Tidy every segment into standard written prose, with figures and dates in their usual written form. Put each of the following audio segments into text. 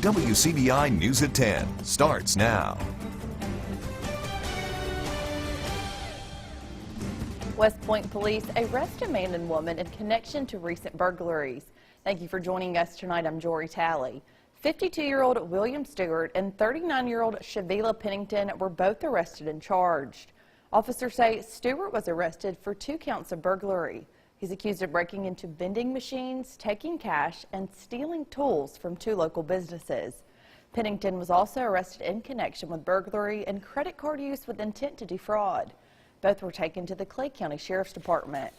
WCBI News at 10 starts now. West Point police arrest a man and woman in connection to recent burglaries. Thank you for joining us tonight. I'm Jory Talley. 52-year-old William Stewart and 39-year-old Shavila Pennington were both arrested and charged. Officers say Stewart was arrested for 2 counts of burglary. He's accused of breaking into vending machines, taking cash, and stealing tools from 2 local businesses. Pennington was also arrested in connection with burglary and credit card use with intent to defraud. Both were taken to the Clay County Sheriff's Department.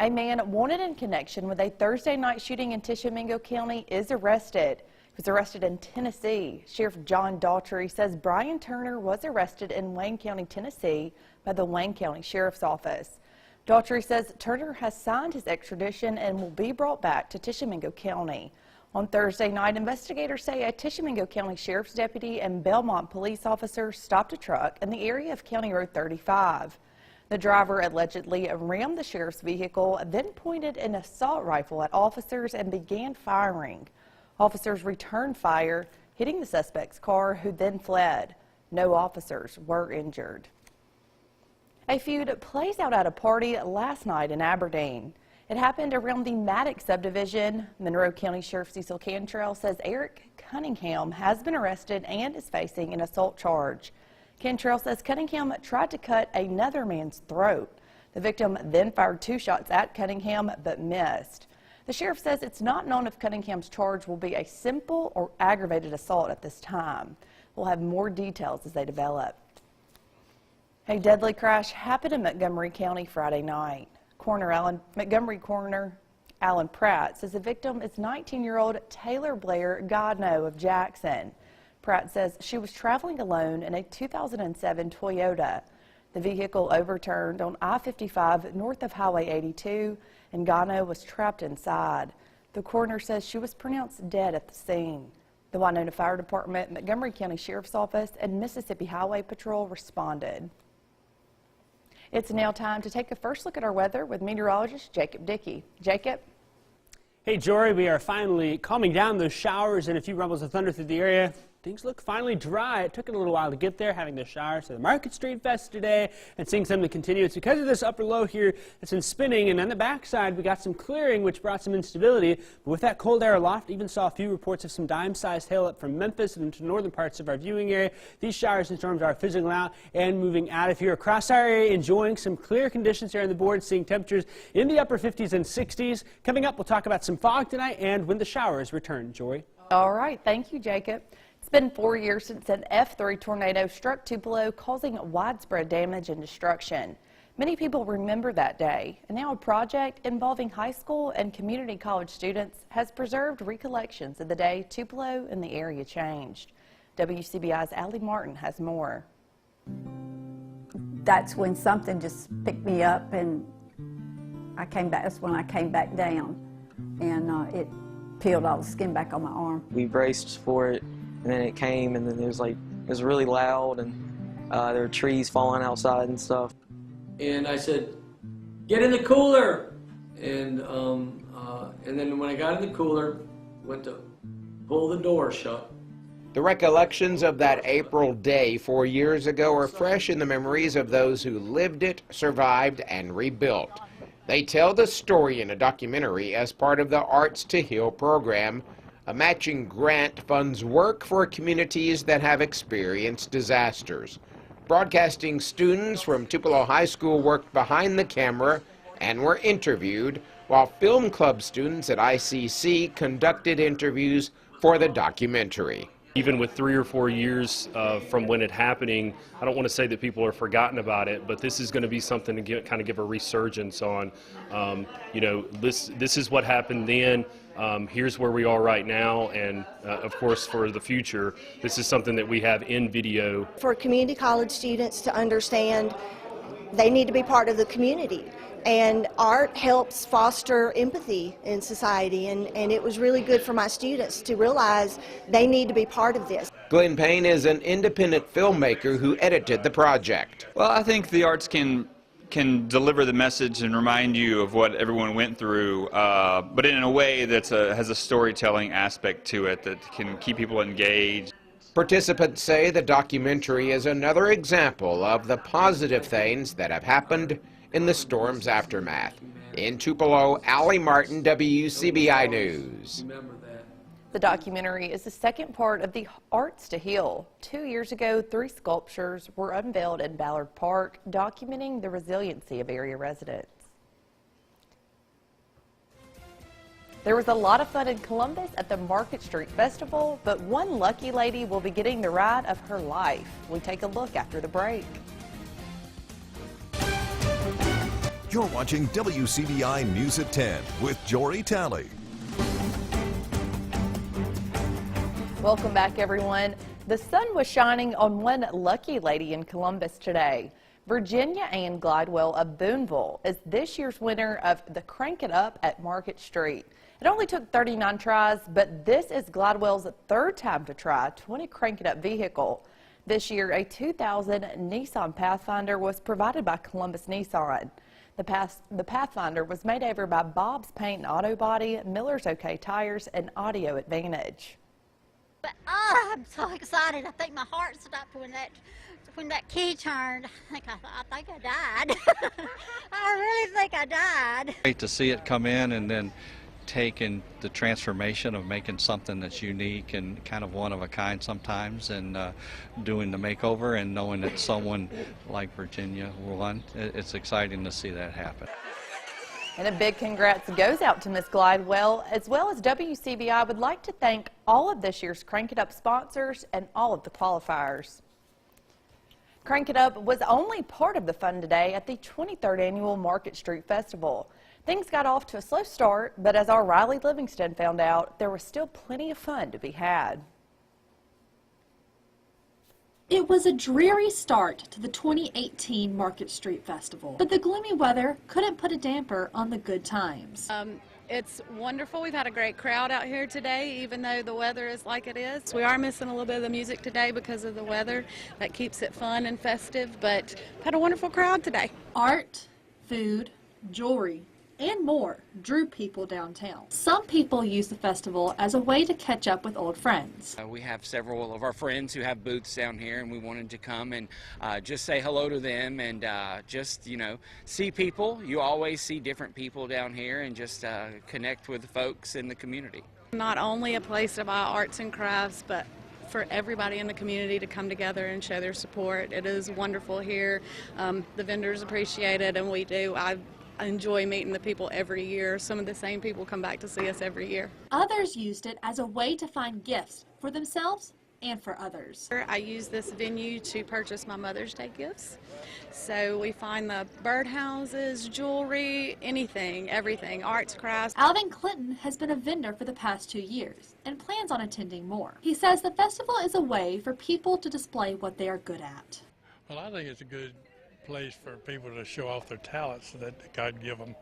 A man wanted in connection with a Thursday night shooting in Tishomingo County is arrested. He was arrested in Tennessee. Sheriff John Daughtry says Brian Turner was arrested in Wayne County, Tennessee by the Wayne County Sheriff's Office. Daughtry says Turner has signed his extradition and will be brought back to Tishomingo County. On Thursday night, investigators say a Tishomingo County Sheriff's deputy and Belmont police officer stopped a truck in the area of County Road 35. The driver allegedly rammed the sheriff's vehicle, then pointed an assault rifle at officers and began firing. Officers returned fire, hitting the suspect's car, who then fled. No officers were injured. A feud plays out at a party last night in Aberdeen. It happened around the Maddox subdivision. Monroe County Sheriff Cecil Cantrell says Eric Cunningham has been arrested and is facing an assault charge. Cantrell says Cunningham tried to cut another man's throat. The victim then fired 2 shots at Cunningham but missed. The sheriff says it's not known if Cunningham's charge will be a simple or aggravated assault at this time. We'll have more details as they develop. A deadly crash happened in Montgomery County Friday night. Montgomery Coroner Alan Pratt says the victim is 19-year-old Taylor Blair Godno of Jackson. Pratt says she was traveling alone in a 2007 Toyota. The vehicle overturned on I-55 north of Highway 82, and Godno was trapped inside. The coroner says she was pronounced dead at the scene. The Winona Fire Department, Montgomery County Sheriff's Office, and Mississippi Highway Patrol responded. It's now time to take a first look at our weather with meteorologist Jacob Dickey. Jacob? Hey, Jory, we are finally calming down those showers and a few rumbles of thunder through the area. Things look finally dry. It took a little while to get there, having the showers to the Market Street Fest today and seeing some to continue. It's because of this upper low here that's been spinning, and on the backside we got some clearing, which brought some instability. But with that cold air aloft, even saw a few reports of some dime-sized hail up from Memphis and into northern parts of our viewing area. These showers and storms are fizzling out and moving out of here. Across our area, enjoying some clear conditions here on the board, seeing temperatures in the upper 50s and 60s. Coming up, we'll talk about some fog tonight and when the showers return. Jory? All right. Thank you, Jacob. It's been 4 years since an F3 tornado struck Tupelo, causing widespread damage and destruction. Many people remember that day, and now a project involving high school and community college students has preserved recollections of the day Tupelo and the area changed. WCBI's Allie Martin has more. That's when something just picked me up, and I came back. That's when I came back down, and it peeled all the skin back on my arm. We braced for it. And then it came, and then it was really loud, and there were trees falling outside and stuff. And I said, "Get in the cooler!" And then when I got in the cooler, went to pull the door shut. The recollections of that April day 4 years ago are fresh in the memories of those who lived it, survived, and rebuilt. They tell the story in a documentary as part of the Arts to Heal program. A matching grant funds work for communities that have experienced disasters. Broadcasting students from Tupelo High School worked behind the camera and were interviewed, while film club students at ICC conducted interviews for the documentary. Even with 3 or 4 years from when it happening, I don't want to say that people are forgotten about it, but this is going to be something to kind of give a resurgence on. This is what happened then. Here's where we are right now, and of course for the future, this is something that we have in video. For community college students to understand they need to be part of the community, and art helps foster empathy in society, and it was really good for my students to realize they need to be part of this. Glenn Payne is an independent filmmaker who edited the project. Well, I think the arts can can deliver the message and remind you of what everyone went through, but in a way that has a storytelling aspect to it that can keep people engaged. Participants say the documentary is another example of the positive things that have happened in the storm's aftermath. In Tupelo, Allie Martin, WCBI News. The documentary is the second part of the Arts to Heal. 2 years ago, 3 sculptures were unveiled in Ballard Park, documenting the resiliency of area residents. There was a lot of fun in Columbus at the Market Street Festival, but one lucky lady will be getting the ride of her life. We take a look after the break. You're watching WCBI News at 10 with Jory Talley. Welcome back, everyone. The sun was shining on one lucky lady in Columbus today. Virginia Ann Glidewell of Boonville is this year's winner of the Crank It Up at Market Street. It only took 39 tries, but this is Glidewell's third time to try a 20 Crank It Up vehicle. This year, a 2000 Nissan Pathfinder was provided by Columbus Nissan. The Pathfinder was made over by Bob's Paint and Auto Body, Miller's OK Tires, and Audio Advantage. But oh, I'm so excited. I think my heart stopped when that key turned. I think I died. I really think I died. Great to see it come in and then taking the transformation of making something that's unique and kind of one of a kind sometimes, and doing the makeover and knowing that someone like Virginia won. It's exciting to see that happen. And a big congrats goes out to Miss Glidewell, as well as WCBI would like to thank all of this year's Crank It Up sponsors and all of the qualifiers. Crank It Up was only part of the fun today at the 23rd Annual Market Street Festival. Things got off to a slow start, but as our Riley Livingston found out, there was still plenty of fun to be had. It was a dreary start to the 2018 Market Street Festival, but the gloomy weather couldn't put a damper on the good times. It's wonderful. We've had a great crowd out here today, even though the weather is like it is. We are missing a little bit of the music today because of the weather. That keeps it fun and festive, but had a wonderful crowd today. Art, food, jewelry, and more drew people downtown. Some people use the festival as a way to catch up with old friends. We have several of our friends who have booths down here, and we wanted to come and just say hello to them and just, you know, see people. You always see different people down here, and just connect with the folks in the community. Not only a place to buy arts and crafts, but for everybody in the community to come together and show their support. It is wonderful here. The vendors appreciate it, and we do. I enjoy meeting the people every year. Some of the same people come back to see us every year. Others used it as a way to find gifts for themselves and for others. I use this venue to purchase my Mother's Day gifts. So we find the birdhouses, jewelry, anything, everything, arts, crafts. Alvin Clinton has been a vendor for the past 2 years and plans on attending more. He says the festival is a way for people to display what they are good at. Well, I think it's a good place for people to show off their talents that God give them.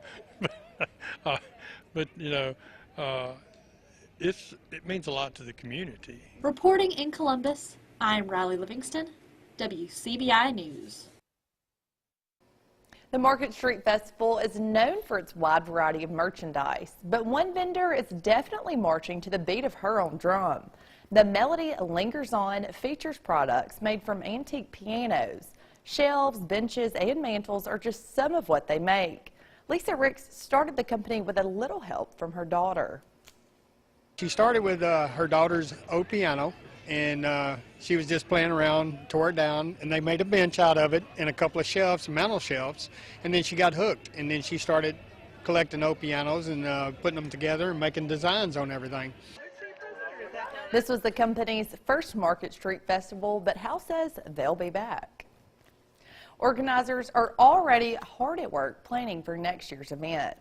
But you know, it means a lot to the community. Reporting in Columbus, I'm Riley Livingston, WCBI News. The Market Street Festival is known for its wide variety of merchandise, but one vendor is definitely marching to the beat of her own drum. The Melody Lingers On features products made from antique pianos. Shelves, benches, and mantles are just some of what they make. Lisa Ricks started the company with a little help from her daughter. She started with her daughter's old piano, and she was just playing around, tore it down, and they made a bench out of it and a couple of shelves, mantel shelves, and then she got hooked, and then she started collecting old pianos and putting them together and making designs on everything. This was the company's first Market Street Festival, but Hal says they'll be back. Organizers are already hard at work planning for next year's event.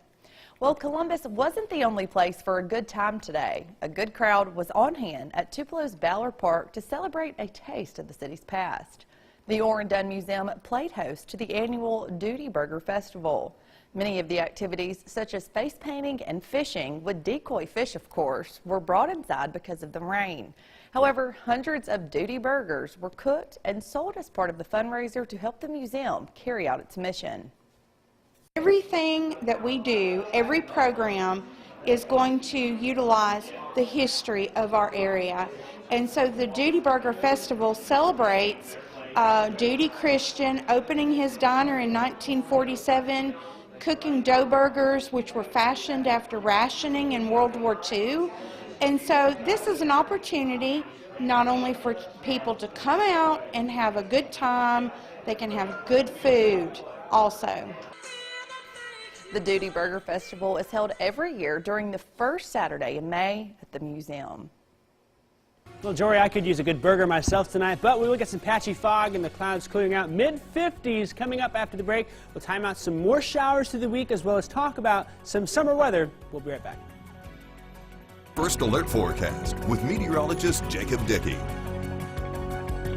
Well, Columbus wasn't the only place for a good time today. A good crowd was on hand at Tupelo's Ballard Park to celebrate a taste of the city's past. The Orr and Dunn Museum played host to the annual Duty Burger Festival. Many of the activities, such as face painting and fishing, with decoy fish of course, were brought inside because of the rain. However, hundreds of Duty burgers were cooked and sold as part of the fundraiser to help the museum carry out its mission. Everything that we do, every program, is going to utilize the history of our area. And so the Duty Burger Festival celebrates Duty Christian opening his diner in 1947, cooking dough burgers, which were fashioned after rationing in World War II. And so this is an opportunity not only for people to come out and have a good time, they can have good food also. The Duty Burger Festival is held every year during the first Saturday in May at the museum. Well, Jory, I could use a good burger myself tonight, but we will get some patchy fog and the clouds clearing out. Mid-50s coming up after the break. We'll time out some more showers through the week as well as talk about some summer weather. We'll be right back. First Alert Forecast with meteorologist Jacob Dickey.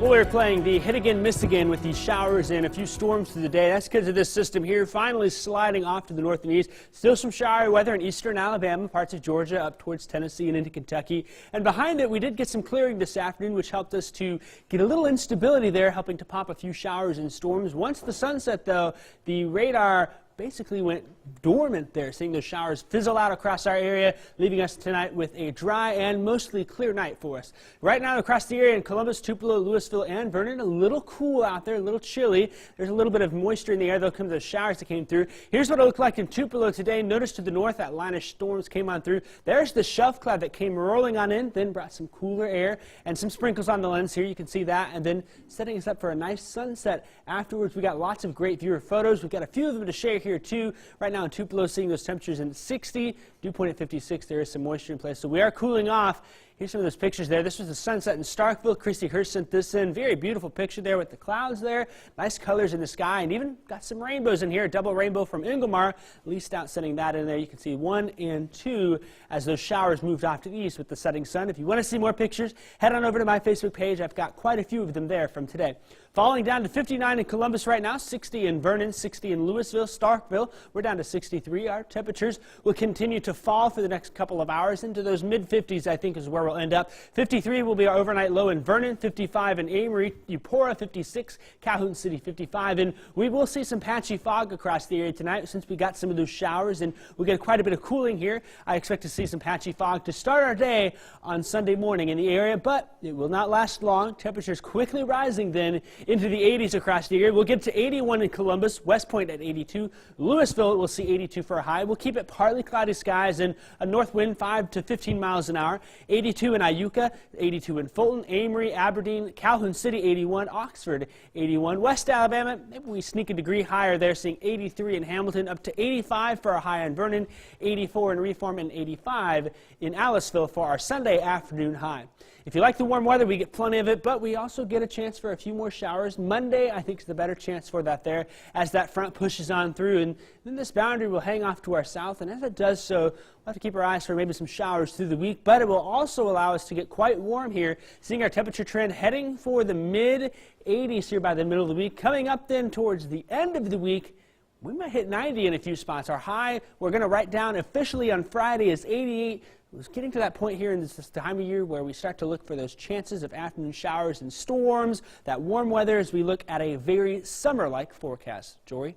Well, we're playing the hit again, miss again with these showers and a few storms through the day. That's because of this system here finally sliding off to the north and east. Still some showery weather in eastern Alabama, parts of Georgia, up towards Tennessee and into Kentucky. And behind it, we did get some clearing this afternoon, which helped us to get a little instability there, helping to pop a few showers and storms. Once the sun set, though, the radar basically went dormant there, seeing those showers fizzle out across our area, leaving us tonight with a dry and mostly clear night for us. Right now across the area in Columbus, Tupelo, Louisville, and Vernon, a little cool out there, a little chilly. There's a little bit of moisture in the air, though, come those showers that came through. Here's what it looked like in Tupelo today. Notice to the north that line of storms came on through. There's the shelf cloud that came rolling on in, then brought some cooler air and some sprinkles on the lens here. You can see that, and then setting us up for a nice sunset afterwards. We got lots of great viewer photos. We've got a few of them to share here too. Right now in Tupelo, seeing those temperatures in 60, dew point at 56. There is some moisture in place, so we are cooling off. Here's some of those pictures there. This was the sunset in Starkville. Christy Hirsch sent this in. Very beautiful picture there with the clouds there. Nice colors in the sky, and even got some rainbows in here. A double rainbow from Ingomar. Leased out sending that in there. You can see 1 and 2 as those showers moved off to the east with the setting sun. If you want to see more pictures, head on over to my Facebook page. I've got quite a few of them there from today. Falling down to 59 in Columbus right now, 60 in Vernon, 60 in Louisville, Starkville. We're down to 63. Our temperatures will continue to fall for the next couple of hours into those mid-50s, I think, is where we'll end up. 53 will be our overnight low in Vernon, 55 in Amory, Eupora, 56, Calhoun City, 55. And we will see some patchy fog across the area tonight since we got some of those showers and we get quite a bit of cooling here. I expect to see some patchy fog to start our day on Sunday morning in the area, but it will not last long. Temperatures quickly rising then into the 80s across the area. We'll get to 81 in Columbus, West Point at 82. Louisville will see 82 for a high. We'll keep it partly cloudy skies and a north wind 5 to 15 miles an hour. 82 in Iuka, 82 in Fulton, Amory, Aberdeen, Calhoun City 81, Oxford 81. West Alabama, maybe we sneak a degree higher there, seeing 83 in Hamilton, up to 85 for a high in Vernon, 84 in Reform, and 85 in Aliceville for our Sunday afternoon high. If you like the warm weather, we get plenty of it, but we also get a chance for a few more showers. Monday, I think, is the better chance for that there as that front pushes on through. And then this boundary will hang off to our south, and as it does so, we'll have to keep our eyes for maybe some showers through the week, but it will also allow us to get quite warm here, seeing our temperature trend heading for the mid-80s here by the middle of the week. Coming up then towards the end of the week, we might hit 90 in a few spots. Our high, we're going to write down officially on Friday, is 88. It was getting to that point here in this time of year where we start to look for those chances of afternoon showers and storms, that warm weather as we look at a very summer-like forecast. Jory?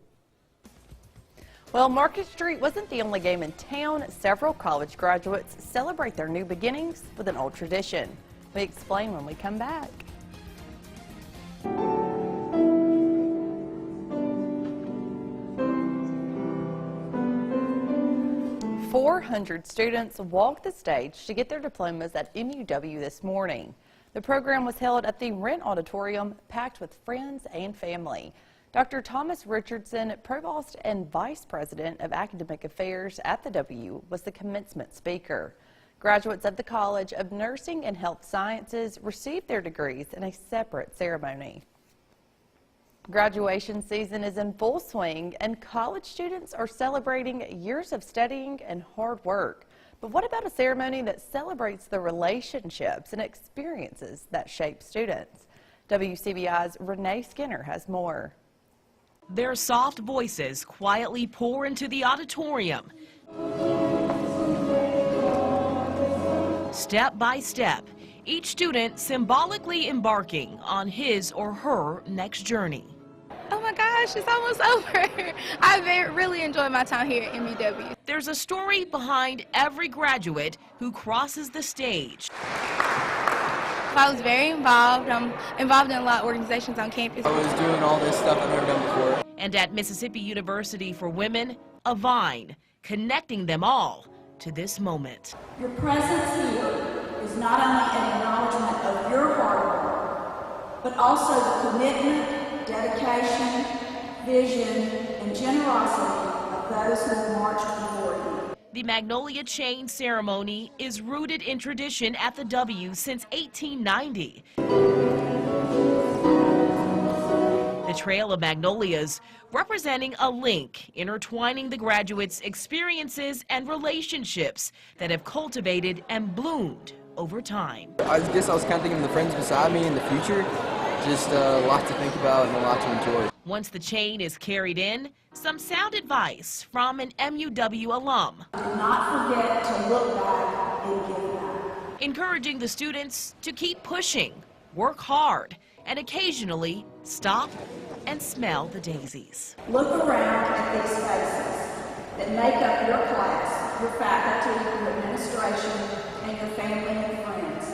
Well, Market Street wasn't the only game in town. Several college graduates celebrate their new beginnings with an old tradition. We explain when we come back. 400 students walked the stage to get their diplomas at MUW this morning. The program was held at the Wrenn Auditorium, packed with friends and family. Dr. Thomas Richardson, Provost and Vice President of Academic Affairs at the W, was the commencement speaker. Graduates of the College of Nursing and Health Sciences received their degrees in a separate ceremony. Graduation season is in full swing, and college students are celebrating years of studying and hard work. But what about a ceremony that celebrates the relationships and experiences that shape students? WCBI's Renee Skinner has more. Their soft voices quietly pour into the auditorium. Step by step, each student symbolically embarking on his or her next journey. Oh my gosh, gosh, it's almost over. I really enjoyed my time here at MUW. There's a story behind every graduate who crosses the stage. I was very involved. I'm involved in a lot of organizations on campus. I was doing all this stuff I've never done before. And at Mississippi University for Women, a vine connecting them all to this moment. Your presence here is not only an acknowledgement of your hard work, but also the commitment, dedication, vision, and generosity of those who have marched before you. The Magnolia Chain ceremony is rooted in tradition at the W since 1890. The Trail of Magnolias representing a link intertwining the graduates' experiences and relationships that have cultivated and bloomed over time. I guess I was kind of thinking of the friends beside me in the future. Just a lot to think about and a lot to enjoy. Once the chain is carried in, some sound advice from an MUW alum. Do not forget to look back and give back. Encouraging the students to keep pushing, work hard, and occasionally stop and smell the daisies. Look around at these faces that make up your class, your faculty, your administration, and your family and friends.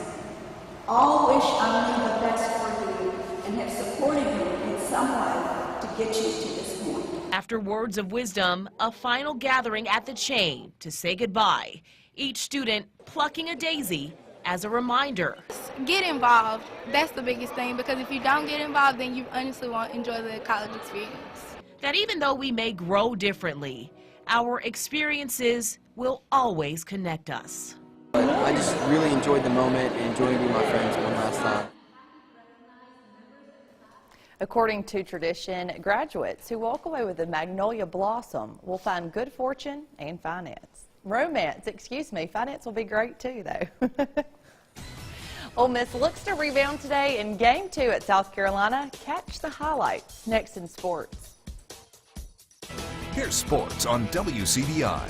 All wish only the best for you and have supported you in some way to get you to this point. After words of wisdom, a final gathering at the chain to say goodbye. Each student plucking a daisy as a reminder. Get involved. That's the biggest thing, because if you don't get involved, then you honestly won't enjoy the college experience. That even though we may grow differently, our experiences will always connect us. I just really enjoyed the moment and enjoyed being with my friends one last time. According to tradition, graduates who walk away with a magnolia blossom will find good fortune and romance, excuse me. Finance will be great too, though. Ole Miss looks to rebound today in Game 2 at South Carolina. Catch the highlights next in sports. Here's sports on WCBI.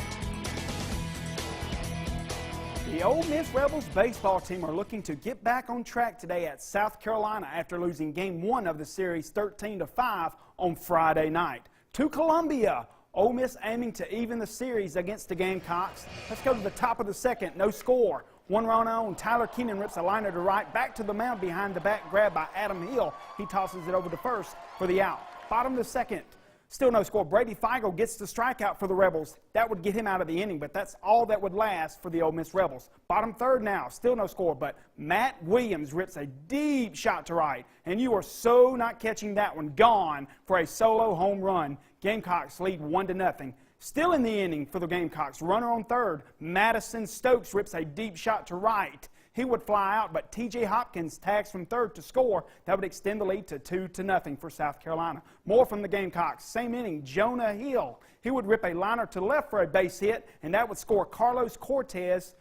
The Ole Miss Rebels baseball team are looking to get back on track today at South Carolina after losing Game 1 of the series 13-5 on Friday night. To Columbia, Ole Miss aiming to even the series against the Gamecocks. Let's go to the top of the second. No score. One run on. Tyler Keenan rips a liner to right. Back to the mound behind the back grab by Adam Hill. He tosses it over to first for the out. Bottom of the second. Still no score. Brady Feigl gets the strikeout for the Rebels. That would get him out of the inning, but that's all that would last for the Ole Miss Rebels. Bottom third now. Still no score, but Matt Williams rips a deep shot to right, and you are so not catching that one. Gone for a solo home run. Gamecocks lead 1-0. Still in the inning for the Gamecocks. Runner on third. Madison Stokes rips a deep shot to right. He would fly out, but T.J. Hopkins tags from third to score. That would extend the lead to 2-0 for South Carolina. More from the Gamecocks. Same inning, Jonah Hill. He would rip a liner to left for a base hit, and that would score Carlos Cortez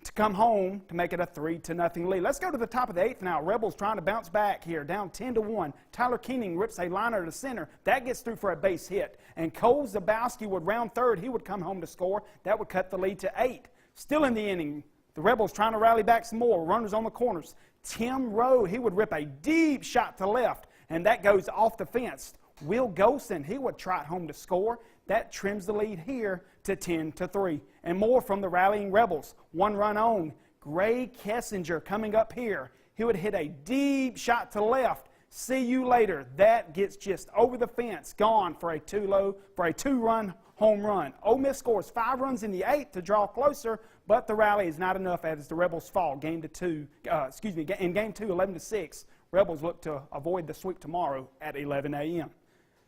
to come home to make it a 3-0 lead. Let's go to the top of the eighth now. Rebels trying to bounce back here, down 10-1. Tyler Keenan rips a liner to center. That gets through for a base hit. And Cole Zabowski would round third. He would come home to score. That would cut the lead to 8. Still in the inning, the Rebels trying to rally back some more. Runners on the corners. Tim Rowe, he would rip a deep shot to left, and that goes off the fence. Will Golson, he would trot home to score. That trims the lead here to 10-3. And more from the rallying Rebels. One run on. Gray Kessinger coming up here. He would hit a deep shot to left. See you later. That gets just over the fence. Gone for a two-run home run. Ole Miss scores 5 runs in the 8th to draw closer, but the rally is not enough as the Rebels fall in Game 2, 11-6. Rebels look to avoid the sweep tomorrow at 11 a.m.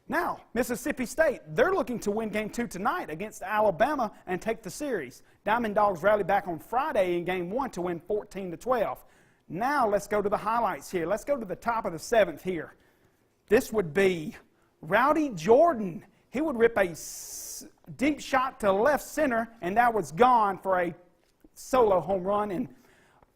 Now, Mississippi State, they're looking to win Game 2 tonight against Alabama and take the series. Diamond Dogs rally back on Friday in Game 1 to win 14-12. Now let's go to the highlights here. Let's go to the top of the 7th here. This would be Rowdy Jordan. He would rip a deep shot to left center, and that was gone for a solo home run, and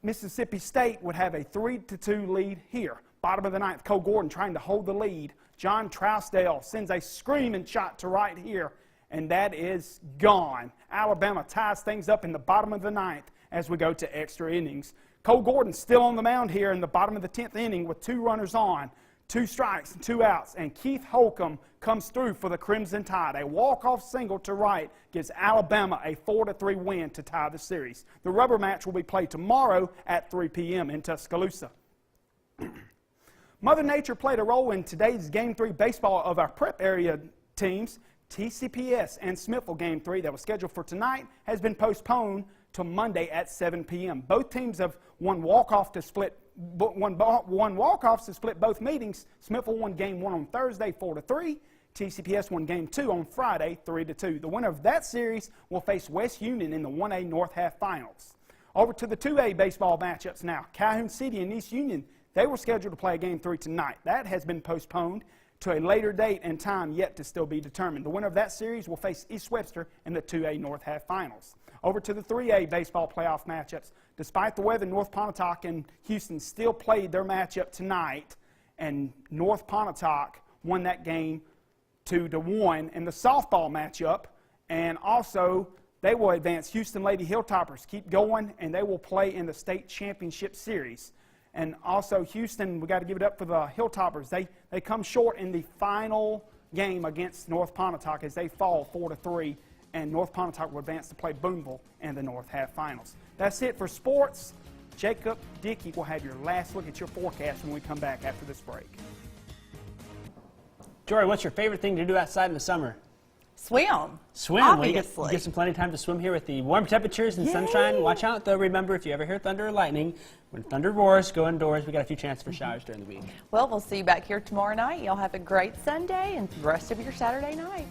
Mississippi State would have a 3-2 lead here. Bottom of the 9th, Cole Gordon trying to hold the lead. John Trousdale sends a screaming shot to right here, and that is gone. Alabama ties things up in the bottom of the 9th as we go to extra innings. Cole Gordon still on the mound here in the bottom of the 10th inning with 2 runners on. 2 strikes and 2 outs, and Keith Holcomb comes through for the Crimson Tide. A walk-off single to right gives Alabama a 4-3 win to tie the series. The rubber match will be played tomorrow at 3 p.m. in Tuscaloosa. Mother Nature played a role in today's Game 3 baseball of our prep area teams. TCPS and Smithville Game 3 that was scheduled for tonight has been postponed to Monday at 7 p.m. Both teams have won walk-offs to split both meetings. Smithville won Game 1 on Thursday 4-3. TCPS won Game 2 on Friday 3-2. The winner of that series will face West Union in the 1A North Half Finals. Over to the 2A baseball matchups now. Calhoun City and East Union, they were scheduled to play Game 3 tonight. That has been postponed to a later date and time yet to still be determined. The winner of that series will face East Webster in the 2A North Half Finals. Over to the 3A baseball playoff matchups. Despite the weather, North Pontotoc and Houston still played their matchup tonight, and North Pontotoc won that game 2-1 in the softball matchup, and also they will advance. Houston Lady Hilltoppers keep going, and they will play in the state championship series. And also Houston, we got to give it up for the Hilltoppers. They come short in the final game against North Pontotoc as they fall 4-3, and North Pontotoc will advance to play Boonville in the North Half Finals. That's it for sports. Jacob Dickey will have your last look at your forecast when we come back after this break. Jory, what's your favorite thing to do outside in the summer? Swim. Swim. Obviously. Well, you get some plenty of time to swim here with the warm temperatures and sunshine. Watch out, though. Remember, if you ever hear thunder or lightning, when thunder roars, go indoors. We got a few chances for showers during the week. Well, we'll see you back here tomorrow night. Y'all have a great Sunday and the rest of your Saturday night.